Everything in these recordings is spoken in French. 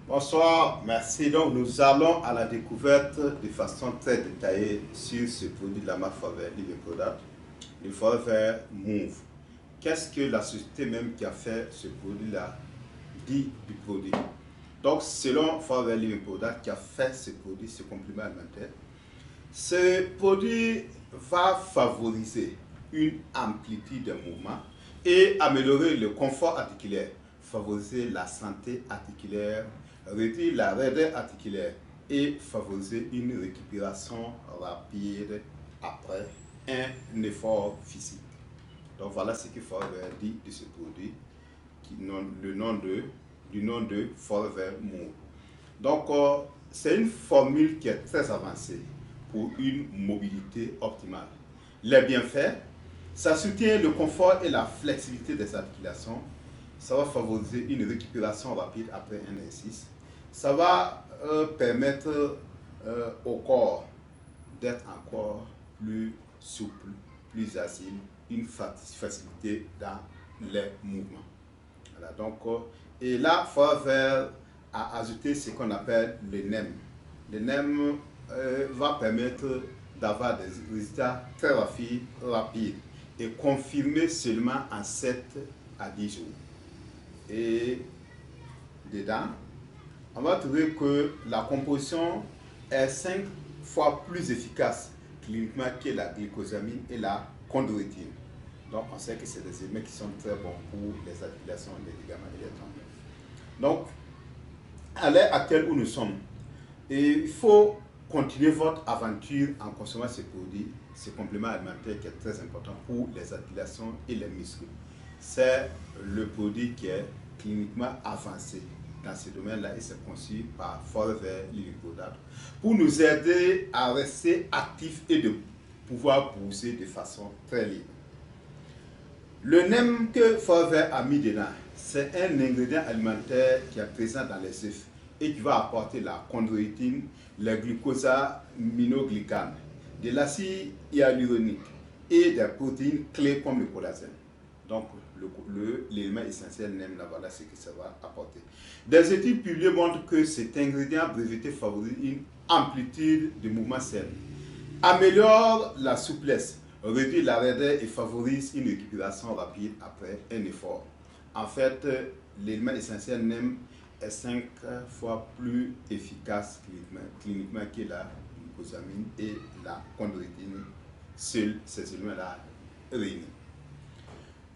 Bonsoir, merci. Donc, nous allons à la découverte de façon très détaillée sur ce produit de la marque Forever Living Product, le Forever Move. Qu'est-ce que la société même qui a fait ce produit-là dit du produit? Donc, selon Forever Living Product qui a fait ce produit, ce complément alimentaire, ce produit va favoriser une amplitude de mouvement et améliorer le confort articulaire, favoriser la santé articulaire, réduire la raideur articulaire et favoriser une récupération rapide après un effort physique. Donc voilà ce qu'il faut dire de ce produit, du nom de Forever Move. Donc c'est une formule qui est très avancée pour une mobilité optimale. Les bienfaits, ça soutient le confort et la flexibilité des articulations. Ça va favoriser une récupération rapide après un exercice. Ça va permettre au corps d'être encore plus souple, plus agile, une facilité dans les mouvements. Voilà, donc, et là, il faut ajouter ce qu'on appelle le NEM. Le NEM va permettre d'avoir des résultats très rapides et confirmés seulement en 7 à 10 jours. Et dedans, on va trouver que la composition est 5 fois plus efficace cliniquement que la glycosamine et la chondroïtine. Donc on sait que c'est des éléments qui sont très bons pour les articulations, les ligaments et les tendons. Donc, à l'heure actuelle où nous sommes, il faut continuer votre aventure en consommant ces produits, ces compléments alimentaires qui est très important pour les articulations et les muscles. C'est le produit qui est cliniquement avancé dans ce domaine-là et c'est conçu par Forever Living Product pour nous aider à rester actifs et de pouvoir bouger de façon très libre. Le NEM que Forever a mis dedans, c'est un ingrédient alimentaire qui est présent dans les œufs et qui va apporter la chondroïtine, le glucosaminoglycane, de l'acide hyaluronique et des protéines clés comme le collagène. Donc, l'élément essentiel NEM, voilà ce que ça va apporter. Des études publiées montrent que cet ingrédient breveté favorise une amplitude de mouvement saine, améliore la souplesse, réduit la raideur et favorise une récupération rapide après un effort. En fait, l'élément essentiel NEM est 5 fois plus efficace cliniquement que la glucosamine et la chondroïtine, seuls ces éléments-là réunis.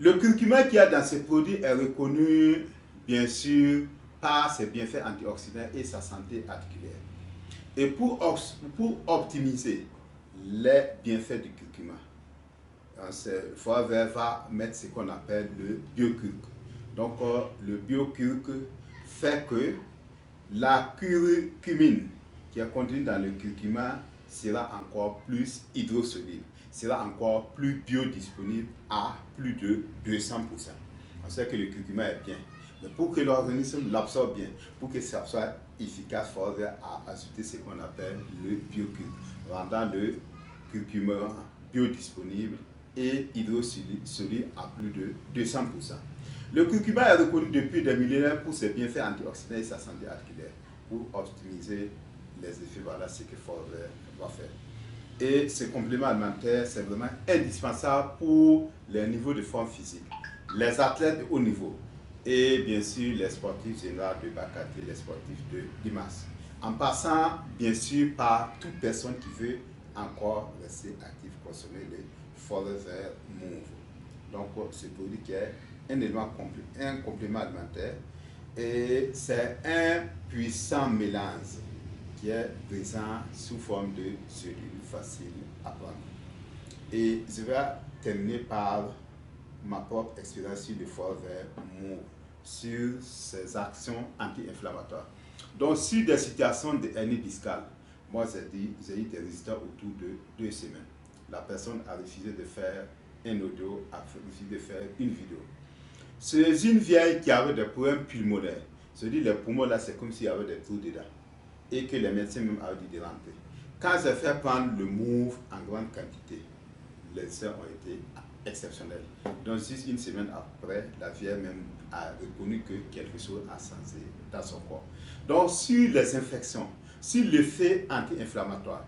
Le curcuma qu'il y a dans ces produits est reconnu, bien sûr, par ses bienfaits antioxydants et sa santé articulaire. Et pour optimiser les bienfaits du curcuma, Forever va mettre ce qu'on appelle le biocurc. Donc, le biocurc fait que la curcumine qui est contenue dans le curcuma sera encore plus hydrosoluble, sera encore plus biodisponible à plus de 200%. On sait que le curcuma est bien, mais pour que l'organisme l'absorbe bien, pour que ça soit efficace, il faudrait ajouter ce qu'on appelle le biocurc, rendant le curcuma biodisponible et hydrosoluble à plus de 200%. Le curcuma est reconnu depuis des millénaires pour ses bienfaits antioxydants et sa santé articulaire. Pour optimiser les effets, voilà ce que Forever va faire. Et ce complément alimentaire, c'est vraiment indispensable pour les niveaux de forme physique, les athlètes de haut niveau et bien sûr les sportifs généraux de bas catégorie, les sportifs de masse. En passant bien sûr par toute personne qui veut encore rester actif, consommer le Forever Move. Donc ce produit qui est un élément un complément alimentaire et c'est un puissant mélange qui est présent sous forme de cellules faciles à prendre. Et je vais terminer par ma propre expérience sur le Forever Move, sur ses actions anti-inflammatoires. Donc, sur des situations de hernie discale, moi j'ai eu des résultats autour de 2 semaines. La personne a refusé de faire un audio, a refusé de faire une vidéo. C'est une vieille qui avait des problèmes pulmonaires. Je dis les poumons là, c'est comme s'il y avait des trous dedans. Et que les médecins même avaient dit de rentrer. Quand j'ai fait prendre le Move en grande quantité, les seins ont été exceptionnel. Donc, juste une semaine après, la vieille même a reconnu que quelque chose a changé dans son corps. Donc, sur les infections, sur l'effet anti-inflammatoire,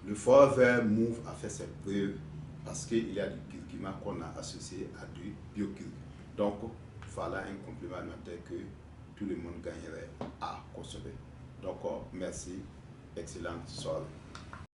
le foie vert move a fait ses preuves parce qu'il y a du curcuma qu'on a associé à du biocurcuma. Donc, voilà un complément alimentaire que tout le monde gagnerait à consommer. Donc, merci, excellente soirée.